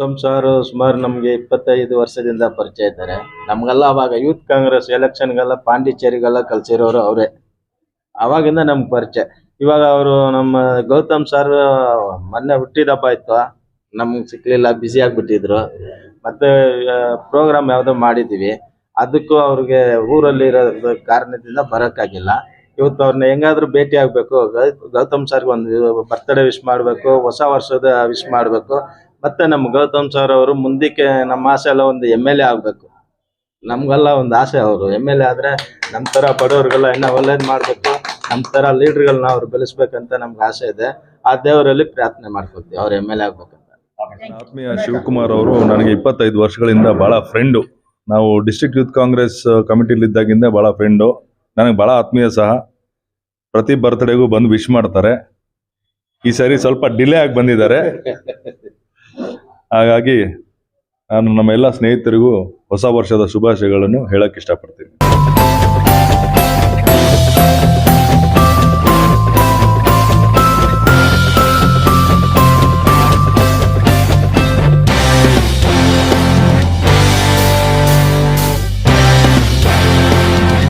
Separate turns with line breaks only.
Gautam sir ಸುಮಾರು ನಮಗೆ 25 ವರ್ಷದಿಂದ ಪರಿಚಯ ಇದ್ದಾರೆ. ನಮ್ಗೆಲ್ಲ ಅವಾಗ ಯೂತ್ ಕಾಂಗ್ರೆಸ್ ಎಲೆಕ್ಷನ್ಗೆಲ್ಲ ಪಾಂಡಿಚೇರಿಗೆಲ್ಲ ಕಲ್ಸಿರೋರು ಅವರೇ. ಅವಾಗಿಂದ ನಮ್ಗೆ ಪರಿಚಯ. ಇವಾಗ ಅವರು ನಮ್ಮ ಗೌತಮ್ ಸರ್ ಮೊನ್ನೆ ಹುಟ್ಟಿದಬ್ಬ ಇತ್ತು, ನಮ್ಗೆ ಸಿಕ್ಲಿಲ್ಲ, ಬ್ಯುಸಿ ಆಗ್ಬಿಟ್ಟಿದ್ರು. ಮತ್ತೆ ಪ್ರೋಗ್ರಾಮ್ ಯಾವುದೋ ಮಾಡಿದ್ದೀವಿ, ಅದಕ್ಕೂ ಅವ್ರಿಗೆ ಊರಲ್ಲಿ ಇರೋ ಕಾರಣದಿಂದ ಬರೋಕ್ಕಾಗಿಲ್ಲ. ಇವತ್ತು ಅವ್ರನ್ನ ಹೆಂಗಾದ್ರೂ ಭೇಟಿ ಆಗ್ಬೇಕು. ಗೌತಮ್ ಸರ್ಗೆ ಒಂದು ಬರ್ತ್ಡೇ ವಿಶ್ ಮಾಡಬೇಕು, ಹೊಸ ವರ್ಷದ ವಿಶ್ ಮಾಡಬೇಕು. ಮತ್ತೆ ನಮ್ಮ ಗೌತಮ್ ಸರ್ ಅವರು ಮುಂದಕ್ಕೆ ನಮ್ಮ ಆಸೆ ಎಲ್ಲ ಒಂದು MLA ಆಗ್ಬೇಕು. ನಮ್ಗೆಲ್ಲ ಒಂದು ಆಸೆ, ಅವರು MLA ಆದ್ರೆ ನಮ್ಮ ತರ ಬಡವ್ರಿಗೆಲ್ಲ ಇನ್ನೂ ಒಳ್ಳೇದು ಮಾಡ್ಬೇಕು, ನಮ್ಮ ತರ ಲೀಡರ್ಗಳನ್ನ ಅವ್ರು ಬೆಳೆಸ್ಬೇಕಂತ ನಮ್ಗೆ ಆಸೆ ಇದೆ. ಆ ದೇವರಲ್ಲಿ ಪ್ರಾರ್ಥನೆ ಮಾಡ್ಕೊತೀವಿ ಅವ್ರು MLA ಆಗ್ಬೇಕಂತ.
ಆತ್ಮೀಯ ಶಿವಕುಮಾರ್ ಅವರು ನನಗೆ 25 ವರ್ಷಗಳಿಂದ ಬಹಳ ಫ್ರೆಂಡು. ನಾವು ಡಿಸ್ಟ್ರಿಕ್ಟ್ ಯೂತ್ ಕಾಂಗ್ರೆಸ್ ಕಮಿಟಿಲಿದ್ದಾಗಿಂದ ಬಹಳ ಫ್ರೆಂಡು, ನನಗೆ ಬಹಳ ಆತ್ಮೀಯ ಸಹ. ಪ್ರತಿ ಬರ್ತ್ಡೇಗೂ ಬಂದು ವಿಶ್ ಮಾಡ್ತಾರೆ. ಈ ಸರಿ ಸ್ವಲ್ಪ ಡಿಲೇ ಆಗಿ ಬಂದಿದ್ದಾರೆ, ಹಾಗಾಗಿ ನಾನು ನಮ್ಮ ಎಲ್ಲ ಸ್ನೇಹಿತರಿಗೂ ಹೊಸ ವರ್ಷದ ಶುಭಾಶಯಗಳನ್ನು ಹೇಳಕ್ ಇಷ್ಟಪಡ್ತೀನಿ.